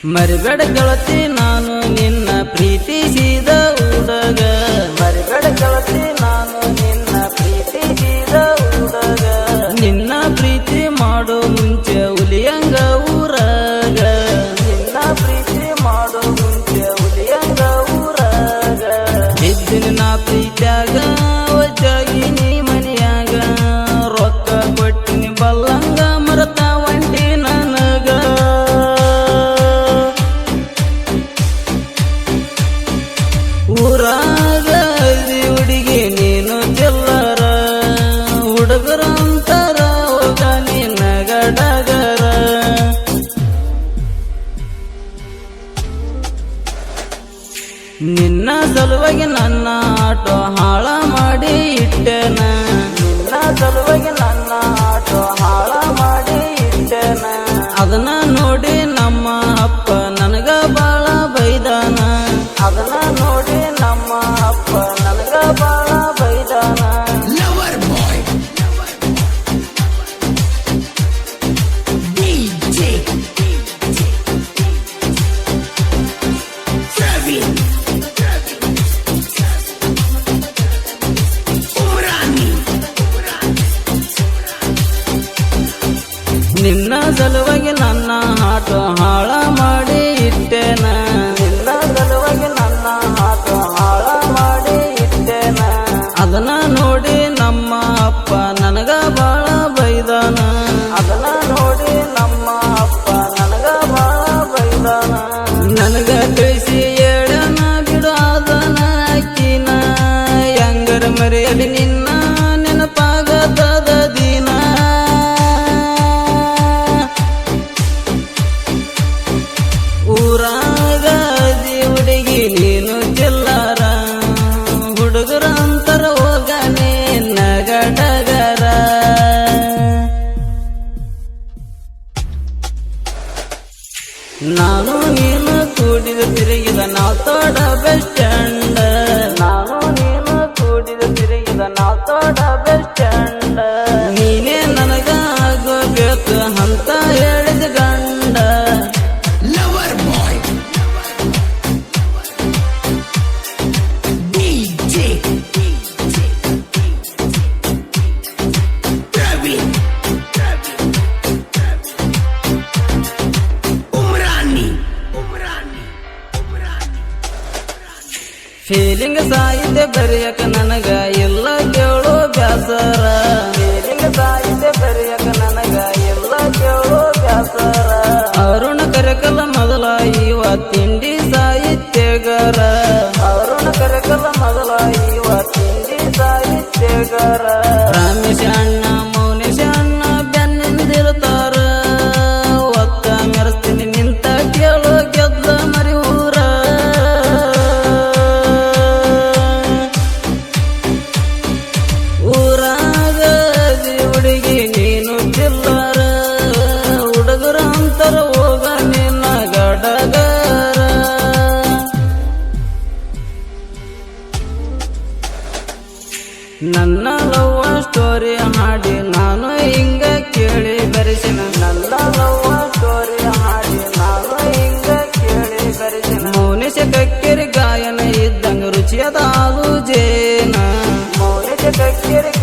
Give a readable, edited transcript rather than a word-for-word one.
ಮರಿಬೇಡ ಗೆಳತಿ ನಾನು ನಿನ್ನ ಪ್ರೀತಿಸಿದ ಹುಡುಗ ಮರಿಬೇಡ ಗೆಳತಿ ನಾನು ನಿನ್ನ ಪ್ರೀತಿಸಿದ ಹುಡುಗ ನಿನ್ನ ಪ್ರೀತಿ ಮಾಡೋ ಮುಂಚೆ ಹುಲಿಯಂಗ ಊರಾಗ ನಿನ್ನ ಪ್ರೀತಿ ಮಾಡೋ ಮುಂಚೆ ಹುಲಿಯಂಗ ಊರಾಗ ಇದ್ದಿನ ನಾ ಪ್ರೀತ್ಯಾಗ ಒಜ್ಜಾಗಿ ನೀ ಮನೆಯಾಗ ರೊಕ್ಕ ಕೊಟ್ಟಿನಿ ಬಲ್ಲಂಗ ಮರತ ಒಂಟಿ ನನಗ ಊರಾಗ ಹುಡುಗಿ ನೀನು ಚೆಲ್ಲರ ಹುಡುಗರಂತರ ಹೋಗ ನಿನ್ನ ಗಡಗರ ನಿನ್ನ ಸಲುವಾಗಿ ನನ್ನ ಆಟೋ ಹಾಳ ಮಾಡಿ ಇಟ್ಟೆನ ನಿನ್ನ ಸಲುವಾಗಿ ನನ್ನ ಆಟೋ ಹಾಳ ಮಾಡಿ ಇಟ್ಟೆನ ಅದನ್ನ ನೋಡಿ ನಮ್ಮ ಅಪ್ಪ ನನಗ ಬಾಳ ಬೈದಾನ ಅದನ್ನ ನೋಡಿ ನಮ್ಮ ಅಪ್ಪ ನನಗ ಬಾಳ ಬೈದಾನ ನಿನ್ನ ಸಲುವಾಗಿ ನನ್ನ ಆಟೋ ಹಾಳ ಮಾಡಿ ಇಟ್ಟೆನ ನಿನ್ನ ಸಲುವಾಗಿ ನನ್ನ ಆಟೋ ಹಾಳ ಮಾಡಿ ಇಟ್ಟೆನ ಅದನ್ನ ನೋಡಿ ನಮ್ಮ ಅಪ್ಪ ನನಗ ಬಾಳ ಬೈದಾನ ಅದನ್ನ ನೋಡಿ ನಮ್ಮ ಅಪ್ಪ ನನಗ ಬಾಳ ಬೈದಾನ ನನಗ ತಿಳಿಸಿ ಹೇಳನ ಬಿಡು ಅದನ ಅಕ್ಕಿನ ಹೆಂಗರ ಮರೆಯಲಿ ನಿನ್ನ ನೆನಪಾಗದ ದಿನ ಊರಾಗ ಹುಡುಗಿ ನೀನು ಚೆಲ್ಲಾರ ಹುಡುಗರ ಅಂತರ ಹೋಗನೆ ನಗಡಗರ ನಾನು ನೀನು ಕೂಡಿದ ತಿರುಗಿದ ನಾವು ತೋಡ ಬಸ್ ಸ್ಟ್ಯಾಂಡ್ ನಾನು ನೀನು ಕೂಡಿದ ತಿರುಗಿದ ನಾವು ತೋಡ ಬಸ್ ಸ್ಟ್ಯಾಂಡ್ ನೀನೇ ನನಗ ಆಗೋಬೇಕು ಅಂತ ಹೇಳಿದ ಗಂಡ ಫೀಲಿಂಗ್ ಸಾಹಿತ್ಯ ಬರೆಯಕ ನನಗ ಎಲ್ಲ ಕೇಳೋ ಬ್ಯಾಸರ ಫೀಲಿಂಗ್ ಸಾಹಿತ್ಯ ಬರೆಯಕ ನನಗ ಎಲ್ಲ ಕೇಳೋ ಬ್ಯಾಸರ ಅರುಣ ಕರೆಕಲ ಮೊದಲ ಇವ ತಿಂಡಿ ಸಾಹಿತ್ಯಗಾರ ಅರುಣ ಕರೆಕಲ ಮೊದಲ ಇವ ತಿಂಡಿ ಸಾಹಿತ್ಯಗಾರ ರಮೇಶ ಅಣ್ಣ ಮೌನೇಶ ಅಣ್ಣ ಬೆನ್ನಿಂದಿರ್ತಾರ ಒತ್ತ ಮೆರೆಸ್ತೀನಿ ನಿಂತ ಕೇಳೋ ಗೆದ್ದ ಮರಿ ಊರ ಊರಾಗ ಹುಡುಗಿ ನೀನು ಚೆಲ್ಲರ ಹುಡುಗರ ಅಂತರ ಹೋಗ ನಿನ್ನ ಗಡಗರ ನನ್ನ ಲವ್ವ ಸ್ಟೋರಿ ಹಾಡಿ ನಾನು ಹಿಂಗ ಕೇಳಿ ಬರೆಸಿನ ನನ್ನ ಲವ್ವ ಸ್ಟೋರಿ ಹಾಡಿ ನಾನು ಹಿಂಗ ಕೇಳಿ ಬರೆಸಿನ ಮೌನೇಶ ಕಕ್ಕೇರಿ ಗಾಯನ ಇದ್ದಂಗ ರುಚಿಯದ ಹಾಲು ಜೇನ ಮೌನೇಶ ಕಕ್ಕೇರಿ